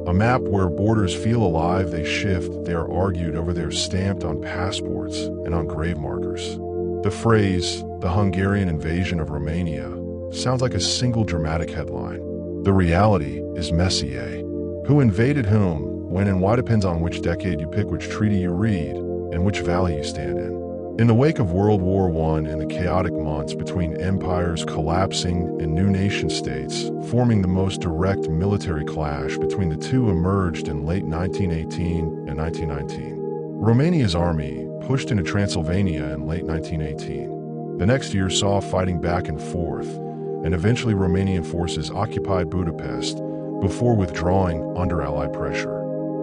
A map where borders feel alive, they shift, they are argued over, they are stamped on passports and on grave markers. The phrase, the Hungarian invasion of Romania, sounds like a single dramatic headline. The reality is messy, eh? Who invaded whom, when, and why depends on which decade you pick, which treaty you read, and which valley you stand in. In the wake of World War I and the chaotic months between empires collapsing and new nation-states forming, the most direct military clash between the two emerged in late 1918 and 1919. Romania's army pushed into Transylvania in late 1918. The next year saw fighting back and forth, and eventually Romanian forces occupied Budapest before withdrawing under Allied pressure.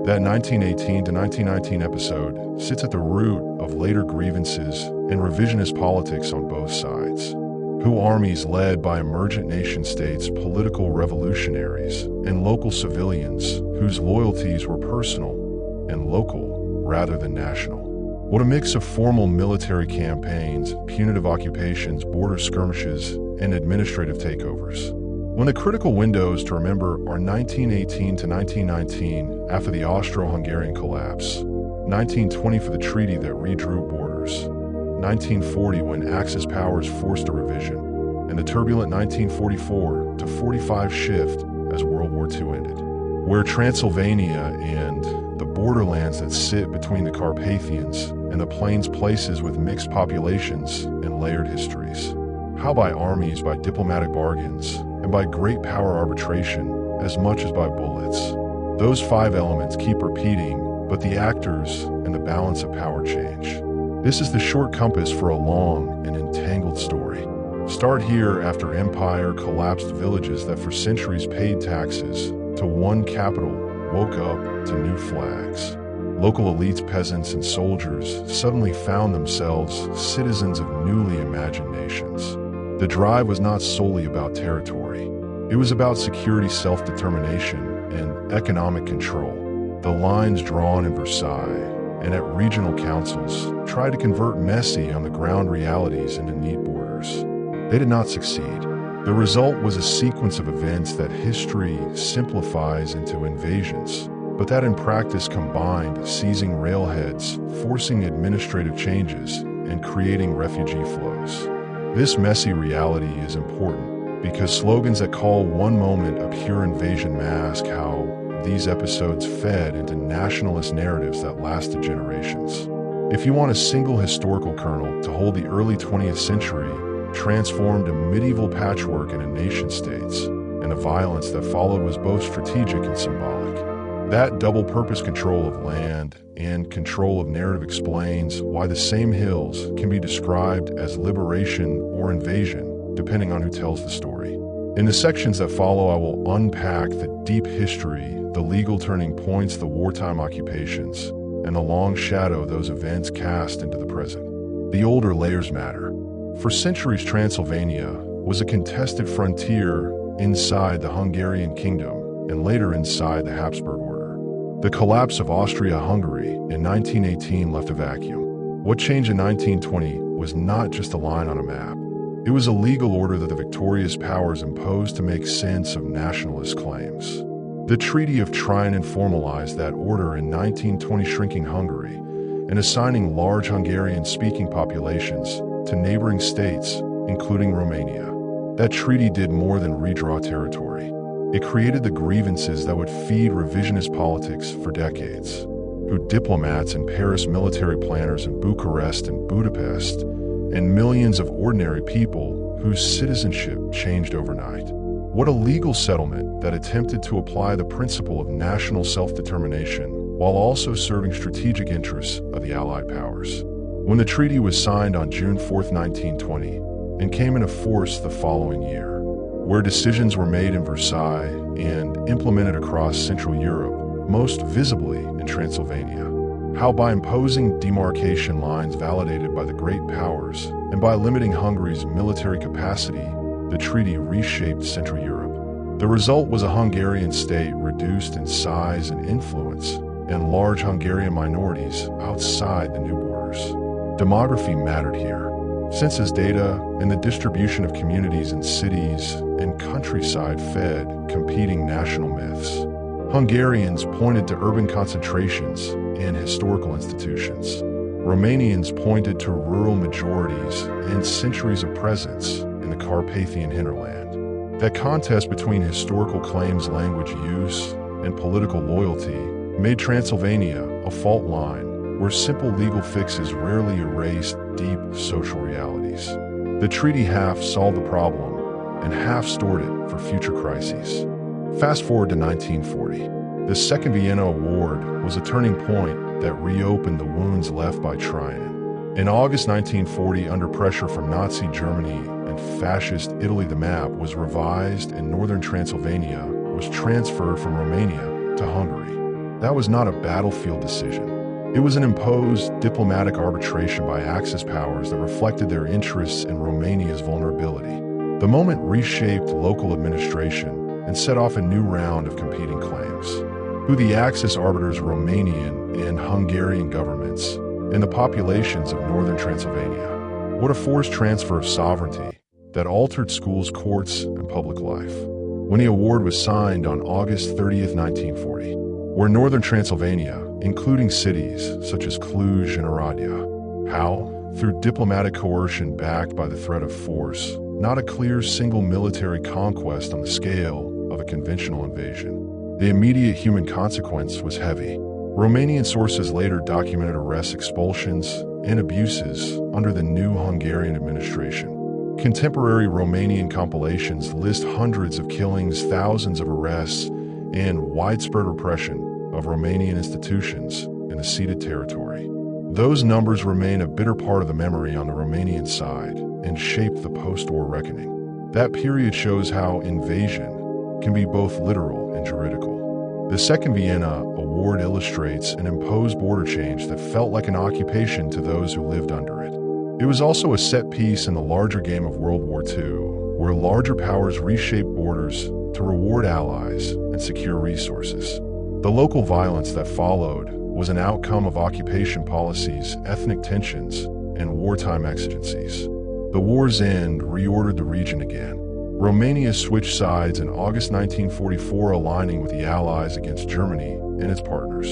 That 1918 to 1919 episode sits at the root of later grievances and revisionist politics on both sides. Who armies led by emergent nation-states, political revolutionaries, and local civilians whose loyalties were personal and local rather than national. What a mix of formal military campaigns, punitive occupations, border skirmishes, and administrative takeovers. When the critical windows to remember are 1918 to 1919 after the Austro-Hungarian collapse, 1920 for the treaty that redrew borders, 1940 when Axis powers forced a revision, and the turbulent 1944 to 45 shift as World War II ended, where Transylvania and the borderlands that sit between the Carpathians and the plains, places with mixed populations and layered histories. How by armies, by diplomatic bargains, and by great power arbitration, as much as by bullets. Those five elements keep repeating, but the actors and the balance of power change. This is the short compass for a long and entangled story. Start here after empire collapsed villages that for centuries paid taxes to one capital woke up to new flags. Local elites, peasants, and soldiers suddenly found themselves citizens of newly imagined nations. The drive was not solely about territory. It was about security, self-determination, and economic control. The lines drawn in Versailles and at regional councils tried to convert messy on the ground realities into neat borders. They did not succeed. The result was a sequence of events that history simplifies into invasions, but that in practice combined seizing railheads, forcing administrative changes, and creating refugee flows. This messy reality is important because slogans that call one moment a pure invasion mask how these episodes fed into nationalist narratives that lasted generations. If you want a single historical kernel to hold the early 20th century, transformed a medieval patchwork into nation-states, and the violence that followed was both strategic and symbolic. That double-purpose control of land and control of narrative explains why the same hills can be described as liberation or invasion, depending on who tells the story. In the sections that follow, I will unpack the deep history, the legal turning points, the wartime occupations, and the long shadow those events cast into the present. The older layers matter. For centuries, Transylvania was a contested frontier inside the Hungarian kingdom and later inside the Habsburg order. The collapse of Austria-Hungary in 1918 left a vacuum. What changed in 1920 was not just a line on a map. It was a legal order that the victorious powers imposed to make sense of nationalist claims. The Treaty of Trianon formalized that order in 1920, shrinking Hungary and assigning large Hungarian-speaking populations to neighboring states, including Romania. That treaty did more than redraw territory. It created the grievances that would feed revisionist politics for decades, who diplomats in Paris, military planners in Bucharest and Budapest, and millions of ordinary people whose citizenship changed overnight. What a legal settlement that attempted to apply the principle of national self-determination while also serving strategic interests of the Allied powers. When the treaty was signed on June 4, 1920, and came into force the following year, where decisions were made in Versailles and implemented across Central Europe, most visibly in Transylvania. How by imposing demarcation lines validated by the great powers and by limiting Hungary's military capacity, the treaty reshaped Central Europe. The result was a Hungarian state reduced in size and influence, and large Hungarian minorities outside the new borders. Demography mattered here. Census data and the distribution of communities in cities and countryside fed competing national myths. Hungarians pointed to urban concentrations and historical institutions. Romanians pointed to rural majorities and centuries of presence in the Carpathian hinterland. That contest between historical claims, language use, and political loyalty made Transylvania a fault line where simple legal fixes rarely erased deep social realities. The treaty half solved the problem and half stored it for future crises. Fast forward to 1940. The Second Vienna Award was a turning point that reopened the wounds left by Trianon. In August 1940, under pressure from Nazi Germany and Fascist Italy, the map was revised and Northern Transylvania was transferred from Romania to Hungary. That was not a battlefield decision. It was an imposed diplomatic arbitration by Axis powers that reflected their interests in Romania's vulnerability. The moment reshaped local administration and set off a new round of competing claims. Who the Axis arbiters, Romanian and Hungarian governments, and the populations of Northern Transylvania. What a forced transfer of sovereignty that altered schools, courts, and public life. When the award was signed on August 30th, 1940, where Northern Transylvania, including cities such as Cluj and Oradea. How? Through diplomatic coercion backed by the threat of force, not a clear single military conquest on the scale of a conventional invasion. The immediate human consequence was heavy. Romanian sources later documented arrests, expulsions, and abuses under the new Hungarian administration. Contemporary Romanian compilations list hundreds of killings, thousands of arrests, and widespread repression of Romanian institutions in the ceded territory. Those numbers remain a bitter part of the memory on the Romanian side and shaped the post-war reckoning. That period shows how invasion can be both literal and juridical. The Second Vienna Award illustrates an imposed border change that felt like an occupation to those who lived under it. It was also a set piece in the larger game of World War II, where larger powers reshaped borders to reward allies and secure resources. The local violence that followed was an outcome of occupation policies, ethnic tensions, and wartime exigencies. The war's end reordered the region again. Romania switched sides in August 1944, aligning with the Allies against Germany and its partners.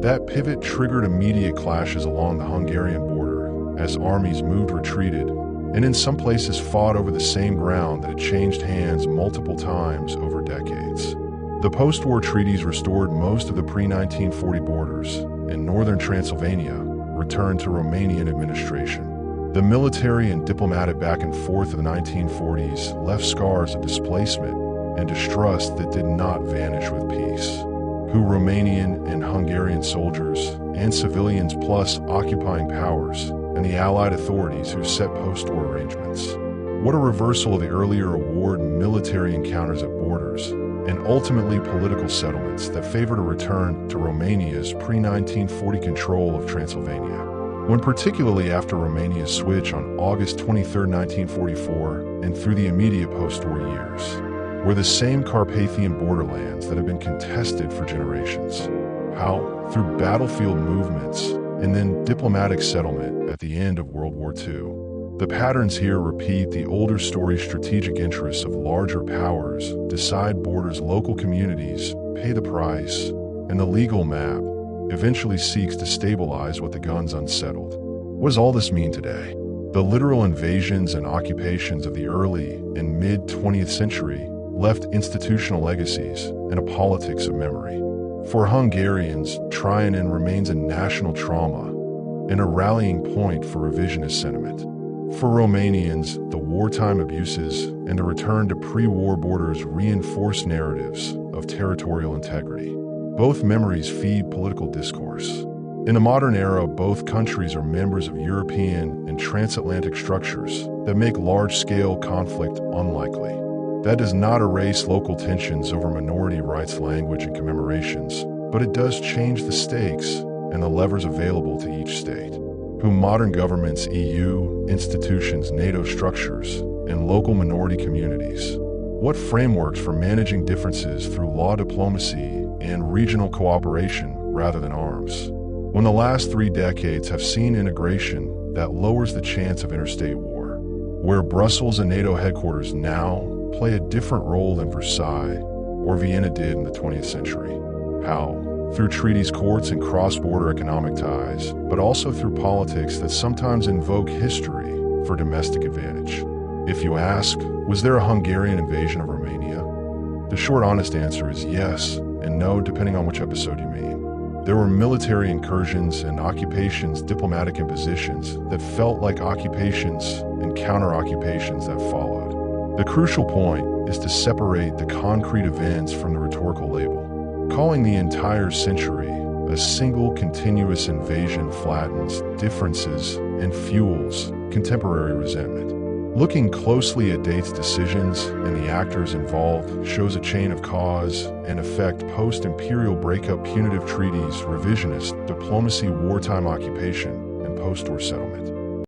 That pivot triggered immediate clashes along the Hungarian border as armies moved, retreated, and in some places fought over the same ground that had changed hands multiple times over decades. The post-war treaties restored most of the pre-1940 borders, and Northern Transylvania returned to Romanian administration. The military and diplomatic back and forth of the 1940s left scars of displacement and distrust that did not vanish with peace. Who Romanian and Hungarian soldiers and civilians, plus occupying powers and the Allied authorities who set post-war arrangements. What a reversal of the earlier award military encounters at borders and ultimately political settlements that favored a return to Romania's pre-1940 control of Transylvania. When particularly after Romania's switch on August 23, 1944, and through the immediate post-war years, were the same Carpathian borderlands that had been contested for generations. How? Through battlefield movements and then diplomatic settlement at the end of World War II. The patterns here repeat the older story. Strategic interests of larger powers decide borders, local communities pay the price, and the legal map eventually seeks to stabilize what the guns unsettled. What does all this mean today? The literal invasions and occupations of the early and mid-20th century left institutional legacies and a politics of memory. For Hungarians, Trianon remains a national trauma and a rallying point for revisionist sentiment. For Romanians, the wartime abuses and the return to pre-war borders reinforce narratives of territorial integrity. Both memories feed political discourse. In the modern era, both countries are members of European and transatlantic structures that make large-scale conflict unlikely. That does not erase local tensions over minority rights, language, and commemorations, but it does change the stakes and the levers available to each state. Who modern governments, EU, institutions, NATO structures, and local minority communities. What frameworks for managing differences through law, diplomacy, and regional cooperation rather than arms. When the last 3 decades have seen integration that lowers the chance of interstate war, where Brussels and NATO headquarters now play a different role than Versailles or Vienna did in the 20th century. How? Through treaties, courts, and cross-border economic ties, but also through politics that sometimes invoke history for domestic advantage. If you ask, was there a Hungarian invasion of Romania? The short, honest answer is yes and no, depending on which episode you mean. There were military incursions and occupations, diplomatic impositions that felt like occupations and counter-occupations that followed. The crucial point is to separate the concrete events from the rhetorical label. Calling the entire century a single continuous invasion flattens differences and fuels contemporary resentment. Looking closely at dates, decisions, and the actors involved shows a chain of cause and effect: post-imperial breakup, punitive treaties, revisionist diplomacy, wartime occupation, and post-war settlement.